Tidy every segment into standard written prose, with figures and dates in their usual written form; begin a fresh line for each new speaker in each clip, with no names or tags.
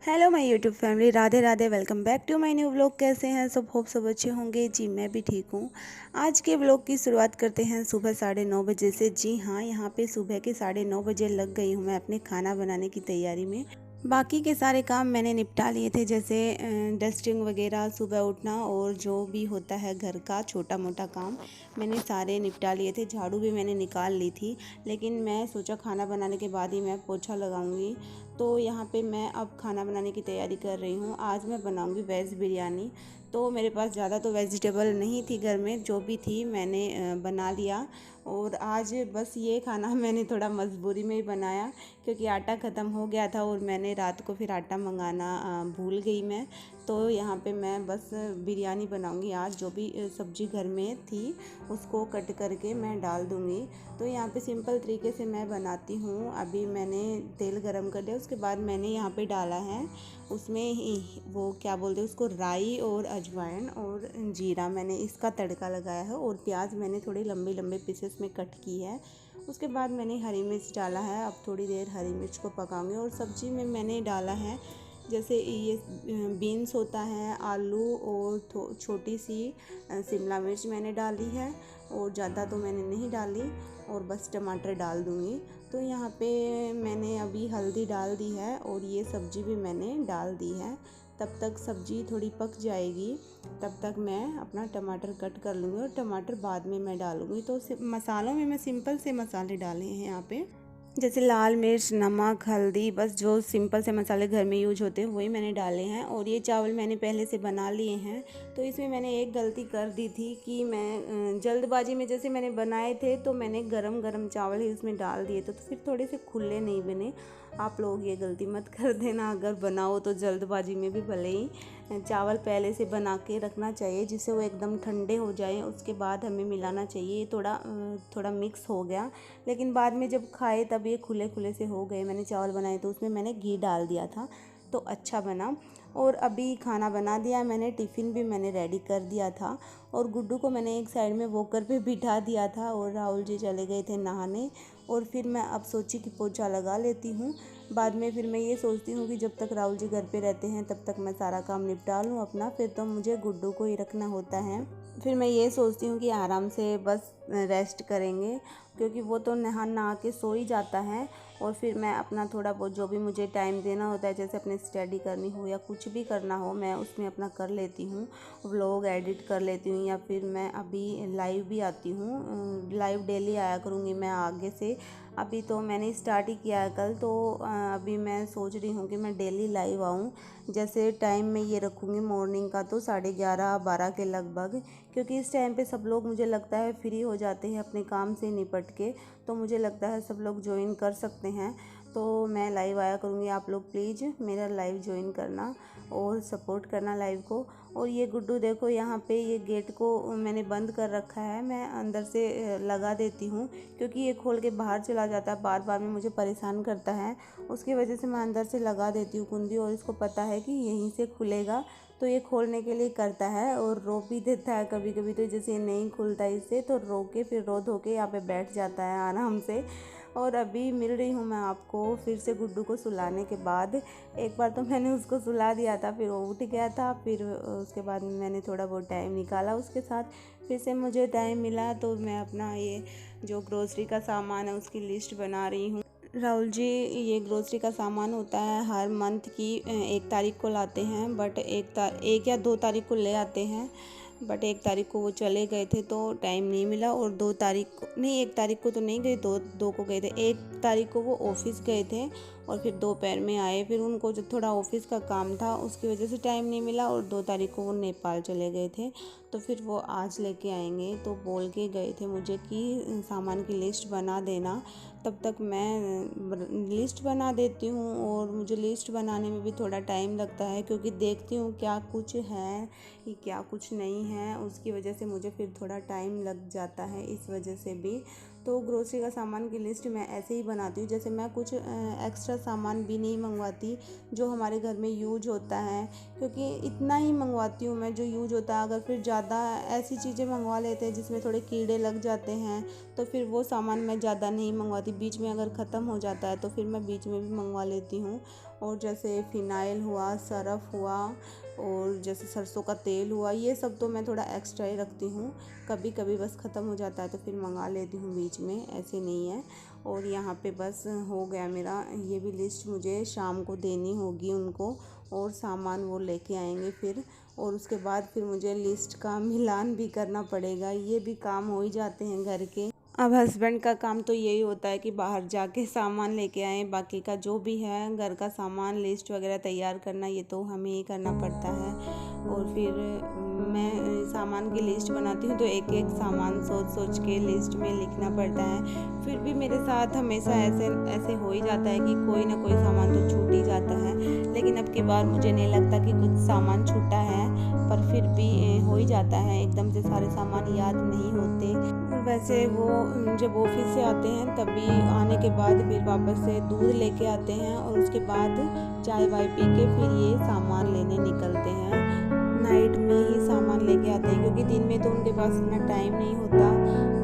Hello my YouTube family, Radhe Radhe. Welcome back to my new vlog. कैसे हैं सब? Hope सब अच्छे होंगे। जी मैं भी ठीक हूँ। आज के व्लॉग की शुरुआत करते हैं सुबह 9:30 बजे से। जी हाँ, यहाँ पे सुबह के 9:30 बजे लग गई हूँ मैं अपने खाना बनाने की तैयारी में। बाकी के सारे काम मैंने निपटा लिए थे, जैसे डस्टिंग वगैरह, सुबह उठना और जो भी होता है घर का छोटा मोटा काम मैंने सारे निपटा लिए थे। झाड़ू भी मैंने निकाल ली थी, लेकिन मैं सोचा खाना बनाने के बाद ही मैं पोछा लगाऊंगी। तो यहाँ पे मैं अब खाना बनाने की तैयारी कर रही हूँ। आज मैं बनाऊंगी वेज बिरयानी। तो मेरे पास ज़्यादा तो वेजिटेबल नहीं थी घर में, जो भी थी मैंने बना लिया। और आज बस ये खाना मैंने थोड़ा मजबूरी में ही बनाया, क्योंकि आटा ख़त्म हो गया था और मैंने रात को फिर आटा मंगाना भूल गई मैं। तो यहाँ पे मैं बस बिरयानी बनाऊंगी आज। जो भी सब्ज़ी घर में थी उसको कट करके मैं डाल दूँगी। तो यहाँ पे सिंपल तरीके से मैं बनाती हूँ। अभी मैंने तेल गरम कर लिया, उसके बाद मैंने यहाँ पे डाला है उसमें वो क्या बोलते हैं उसको, राई और अजवाइन और जीरा, मैंने इसका तड़का लगाया है। और प्याज मैंने थोड़ी लंबे लंबे पीसेस में कट की है। उसके बाद मैंने हरी मिर्च डाला है। अब थोड़ी देर हरी मिर्च को पकाऊंगी। और सब्ज़ी में मैंने डाला है, जैसे ये बीन्स होता है, आलू और छोटी सी शिमला मिर्च मैंने डाली है। और ज़्यादा तो मैंने नहीं डाली, और बस टमाटर डाल दूँगी। तो यहाँ पे मैंने अभी हल्दी डाल दी है और ये सब्ज़ी भी मैंने डाल दी है। तब तक सब्ज़ी थोड़ी पक जाएगी, तब तक मैं अपना टमाटर कट कर लूँगी और टमाटर बाद में मैं डालूँगी। तो मसालों में मैं सिंपल से मसाले डाले हैं यहाँ पे, जैसे लाल मिर्च, नमक, हल्दी, बस जो सिंपल से मसाले घर में यूज होते हैं वही मैंने डाले हैं। और ये चावल मैंने पहले से बना लिए हैं। तो इसमें मैंने एक गलती कर दी थी कि मैं जल्दबाजी में जैसे मैंने बनाए थे तो मैंने गरम गरम चावल ही उसमें डाल दिए थे, तो फिर थोड़े से खुले नहीं बने। आप लोग ये गलती मत कर देना, अगर बनाओ तो जल्दबाजी में भी भले ही चावल पहले से बना के रखना चाहिए, जिससे वो एकदम ठंडे हो जाए, उसके बाद हमें मिलाना चाहिए। ये थोड़ा मिक्स हो गया, लेकिन बाद में जब खाए तब ये खुले खुले से हो गए। मैंने चावल बनाए तो उसमें मैंने घी डाल दिया था, तो अच्छा बना। और अभी खाना बना दिया मैंने, टिफ़िन भी मैंने रेडी कर दिया था। और गुड्डू को मैंने एक साइड में वॉकर पे बिठा दिया था और राहुल जी चले गए थे नहाने। और फिर मैं अब सोची कि पोछा लगा लेती हूँ। बाद में फिर मैं ये सोचती हूँ कि जब तक राहुल जी घर पे रहते हैं तब तक मैं सारा काम निपटा लूँ अपना, फिर तो मुझे गुड्डू को ही रखना होता है। फिर मैं ये सोचती हूँ कि आराम से बस रेस्ट करेंगे, क्योंकि वो तो नहा के सो ही जाता है। और फिर मैं अपना थोड़ा बहुत जो भी मुझे टाइम देना होता है, जैसे अपने स्टडी करनी हो या कुछ भी करना हो, मैं उसमें अपना कर लेती हूँ। व्लॉग एडिट कर लेती हूँ, या फिर मैं अभी लाइव भी आती हूँ। लाइव डेली आया करूँगी मैं आगे से। अभी तो मैंने स्टार्ट ही किया है कल, तो अभी मैं सोच रही हूँ कि मैं डेली लाइव आऊँ। जैसे टाइम में ये रखूँगी मॉर्निंग का, तो 11:30-12 के लगभग, क्योंकि इस टाइम पे सब लोग मुझे लगता है फ्री हो जाते हैं अपने काम से निपट के। तो मुझे लगता है सब लोग ज्वाइन कर सकते हैं। तो मैं लाइव आया करूँगी। आप लोग प्लीज़ मेरा लाइव ज्वाइन करना और सपोर्ट करना लाइव को। और ये गुड्डू देखो, यहाँ पे ये गेट को मैंने बंद कर रखा है, मैं अंदर से लगा देती हूँ, क्योंकि ये खोल के बाहर चला जाता है, बार बार में मुझे परेशान करता है। उसकी वजह से मैं अंदर से लगा देती हूँ कुंडी। और इसको पता है कि यहीं से खुलेगा, तो ये खोलने के लिए करता है और रो भी देता है कभी कभी। तो जैसे ये नहीं खुलता इससे, तो रो के फिर रो धो के यहाँ पे बैठ जाता है आराम से। और अभी मिल रही हूँ मैं आपको फिर से गुड्डू को सुलाने के बाद। एक बार तो मैंने उसको सुला दिया था, फिर वो उठ गया था, फिर उसके बाद मैंने थोड़ा बहुत टाइम निकाला उसके साथ। फिर से मुझे टाइम मिला तो मैं अपना ये जो ग्रोसरी का सामान है उसकी लिस्ट बना रही हूँ। राहुल जी ये ग्रोसरी का सामान होता है हर मंथ की 1 तारीख को लाते हैं, बट 1 या 2 तारीख को ले आते हैं। बट 1 तारीख को वो चले गए थे तो टाइम नहीं मिला। और 2 तारीख को नहीं, 1 तारीख को तो नहीं गए, दो को गए थे। 1 तारीख को वो ऑफिस गए थे और फिर दोपहर में आए। फिर उनको जो थोड़ा ऑफिस का काम था उसकी वजह से टाइम नहीं मिला। और 2 तारीख को वो नेपाल चले गए थे, तो फिर वो आज लेके आएंगे। तो बोल के गए थे मुझे कि सामान की लिस्ट बना देना। तब तक मैं लिस्ट बना देती हूँ। और मुझे लिस्ट बनाने में भी थोड़ा टाइम लगता है, क्योंकि देखती हूँ क्या कुछ है कि क्या कुछ नहीं है, उसकी वजह से मुझे फिर थोड़ा टाइम लग जाता है इस वजह से भी। तो ग्रोसरी का सामान की लिस्ट मैं ऐसे ही बनाती हूँ, जैसे मैं कुछ एक्स्ट्रा सामान भी नहीं मंगवाती जो हमारे घर में यूज होता है, क्योंकि इतना ही मंगवाती हूँ मैं जो यूज होता है। अगर फिर ज़्यादा ऐसी चीज़ें मंगवा लेते हैं जिसमें थोड़े कीड़े लग जाते हैं, तो फिर वो सामान मैं ज़्यादा नहीं मंगवाती। बीच में अगर ख़त्म हो जाता है तो फिर मैं बीच में भी मंगवा लेती हूँ। और जैसे फिनाइल हुआ, सरफ़ हुआ और जैसे सरसों का तेल हुआ, ये सब तो मैं थोड़ा एक्स्ट्रा ही रखती हूँ। कभी कभी बस ख़त्म हो जाता है तो फिर मंगा लेती हूँ बीच में, ऐसे नहीं है। और यहाँ पे बस हो गया मेरा, ये भी लिस्ट मुझे शाम को देनी होगी उनको, और सामान वो लेके आएंगे फिर, और उसके बाद फिर मुझे लिस्ट का मिलान भी करना पड़ेगा। ये भी काम हो ही जाते हैं घर के। अब हस्बैंड का काम तो यही होता है कि बाहर जाके सामान लेके आएँ, बाकी का जो भी है घर का सामान लिस्ट वगैरह तैयार करना, ये तो हमें ही करना पड़ता है। और फिर मैं सामान की लिस्ट बनाती हूँ तो एक एक सामान सोच सोच के लिस्ट में लिखना पड़ता है। फिर भी मेरे साथ हमेशा ऐसे हो ही जाता है कि कोई ना कोई सामान तो छूट ही जाता है, लेकिन अब की बार मुझे नहीं लगता कि कुछ सामान छूटा है, पर फिर भी हो ही जाता है, एकदम से सारे सामान याद नहीं होते। वैसे वो जब ऑफिस से आते हैं तभी आने के बाद फिर वापस से दूध लेके आते हैं, और उसके बाद चाय वाय पी के फिर ये सामान लेने निकलते हैं। नाइट में ही सामान लेके आते हैं क्योंकि दिन में तो उनके पास इतना टाइम नहीं होता,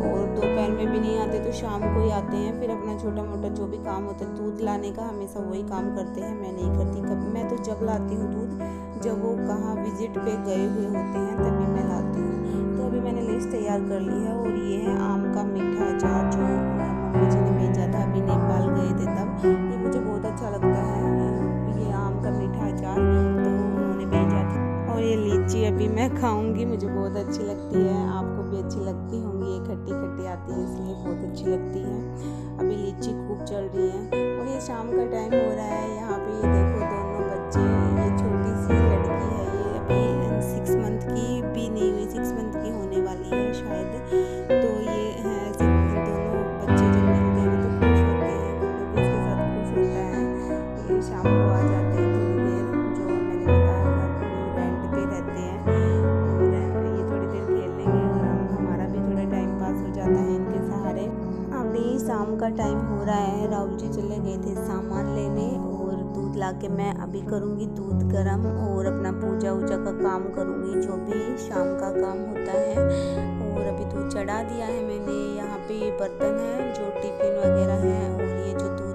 और दोपहर में भी नहीं आते तो शाम को ही आते हैं। फिर अपना छोटा मोटा जो भी काम होता है दूध लाने का, हमेशा वही काम करते हैं, मैं नहीं करती। कभी मैं तो जब लाती हूँ दूध, जब वो कहाँ विजिट पे गए हुए होते हैं तभी मैं लाती हूँ। तो अभी मैंने लिस्ट तैयार कर ली है, और ये है आम का मीठा अचार जो मम्मी जी ने भेजा था, अभी नेपाल गए थे तब। ये मुझे बहुत अच्छा लगता है, ये आम का मीठा अचार तो उन्होंने भेजा था। और ये लीची अभी मैं खाऊंगी, मुझे बहुत अच्छी लगती है, आपको भी अच्छी लगती होंगी। ये खट्टी खट्टी आती है इसलिए बहुत अच्छी लगती है। अभी लीची खूब चल रही है, और ये शाम का टाइम हो रहा है। यहाँ पे देखो दोनों बच्चे, ये छोटी सी लड़की है, ये अभी 6 मंथ की भी नहीं हुई, 6 मंथ की होने वाली है शायद। तो ये है दोनों बच्चे जब मिलते हैं तो खुश होते हैं, मम्मी भी इसके साथ खुश होता है। ये शाम को आ जाते हैं थोड़ी देर, जो मैंने बताया रेंट पे रहते हैं, और ये थोड़ी देर खेल लेंगे और हमारा भी थोड़ा टाइम पास हो जाता है इनके सहारे। अभी शाम का टाइम हो रहा है, राहुल जी चले गए थे सामान लेने, और दूध लाके मैं अभी करूँगी दूध गरम, और अपना पूजा वूजा का काम करूँगी, जो भी शाम का काम होता है। और अभी दूध चढ़ा दिया है मैंने। यहाँ पे ये बर्तन है जो टिफ़िन वगैरह है, और ये जो दूध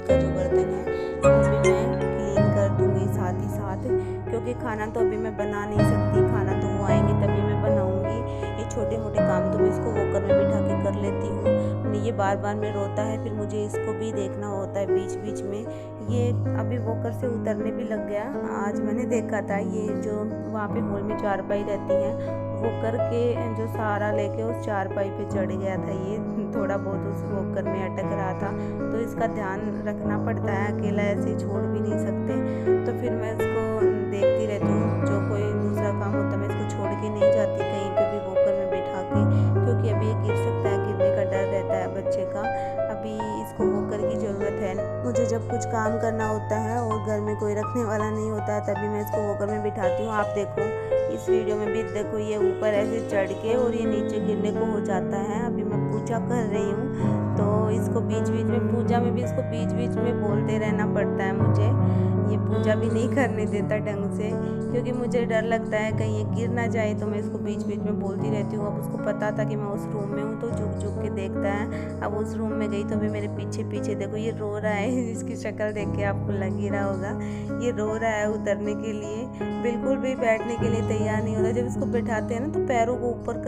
का जो बर्तन है वो भी मैं क्लीन कर दूँगी साथ ही साथ, क्योंकि खाना तो अभी मैं बना नहीं सकती, खाना तो वो आएंगे तभी मैं बनाऊँगी। ये छोटे मोटे काम तो मैं इसको वॉकर में बिठा के कर लेती हूँ, ये बार बार में रोता है, फिर मुझे इसको भी देखना होता है बीच बीच में। ये अभी वॉकर से उतरने भी लग गया, आज मैंने देखा था। ये जो वहाँ पे हॉल में चारपाई रहती है, वो करके जो सहारा लेके उस चारपाई पे चढ़ गया था। ये थोड़ा बहुत उस वॉकर में अटक रहा था, तो इसका ध्यान रखना पड़ता है, अकेला ऐसे छोड़ भी नहीं सकते। तो फिर मैं इसको देखती रहती हूँ, जो कोई दूसरा काम होता है मैं इसको छोड़ के नहीं जाती कहीं पे भी वॉकर में बैठा के, क्योंकि अभी ये गिर सकता है, गिरने का डर रहता है बच्चे का। अभी इसको वॉकर की ज़रूरत है। मुझे जब कुछ काम करना होता है और घर में कोई रखने वाला नहीं होता है तभी मैं इसको वॉकर में बिठाती हूँ। आप देखो इस वीडियो में भी देखो, ये ऊपर ऐसे चढ़ के और ये नीचे गिरने को हो जाता है। अभी मैं पूजा कर रही हूँ तो इसको बीच बीच में, पूजा में भी इसको बीच बीच में बोलते रहना पड़ता है मुझे। ये पूजा भी नहीं करने देता ढंग से, क्योंकि मुझे डर लगता है कहीं ये गिर ना जाए, तो मैं इसको बीच बीच में बोलती रहती हूँ। अब उसको पता था कि मैं उस रूम में हूँ तो झुक झुक के देखता है। अब उस रूम में गई तो अभी मेरे पीछे पीछे देखो ये रो रहा है। इसकी शक्ल देख के आपको लग ही रहा होगा, ये रो रहा है उतरने के लिए, बिल्कुल भी बैठने के लिए तैयार नहीं होता। जब इसको बैठाते हैं ना तो पैरों को ऊपर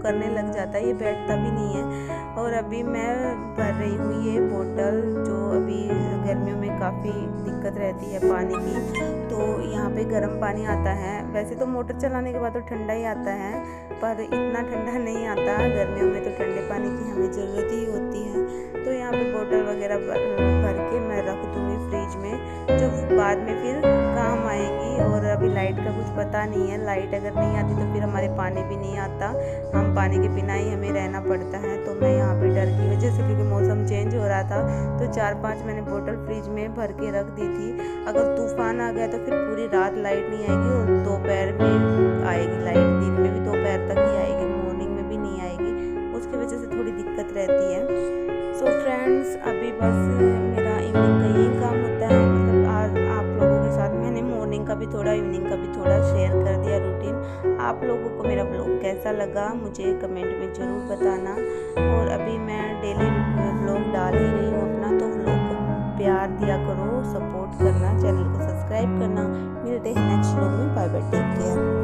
करने लग जाता है, ये बैठता भी नहीं है। और अभी मैं भर रही हूँ ये बोतल, जो अभी गर्मियों में काफ़ी दिक्कत रहती है पानी की, तो यहाँ पे गर्म पानी आता है। वैसे तो मोटर चलाने के बाद तो ठंडा ही आता है, पर इतना ठंडा नहीं आता। गर्मियों में तो ठंडे पानी की हमें ज़रूरत ही होती है। तो यहाँ पे बोतल वगैरह भर के मैं रख दूँगी फ्रिज में, जो बाद में फिर काम आएगी। और अभी लाइट का कुछ पता नहीं है, लाइट अगर नहीं आती तो फिर हमारे पानी भी नहीं आता, हम पानी के बिना ही हमें रहना पड़ता है। तो मैं यहाँ पे डर की वजह से, क्योंकि मौसम चेंज हो रहा था, तो 4-5 मैंने बोतल फ्रिज में भर के रख दी थी। अगर तूफान आ गया तो फिर पूरी रात लाइट नहीं आएगी, और दोपहर में आएगी लाइट, दिन में भी दोपहर तक ही आएगी, मॉर्निंग में भी नहीं आएगी। उसकी वजह से थोड़ी दिक्कत रहती है। सो फ्रेंड्स, अभी बस मेरा इवनिंग का यही काम होता है। मतलब आज आप लोगों के साथ मैंने मॉर्निंग का भी थोड़ा, इवनिंग का भी थोड़ा शेयर कर दिया रूटीन। आप लोगों को मेरा व्लॉग कैसा लगा मुझे कमेंट में ज़रूर बताना। और अभी मैं डेली व्लॉग डाल ही रही हूँ अपना, तो व्लॉग को प्यार दिया करो, सपोर्ट करना, चैनल को सब्सक्राइब करना। मिलते हैं नेक्स्ट व्लॉग में। Bye bye, take care.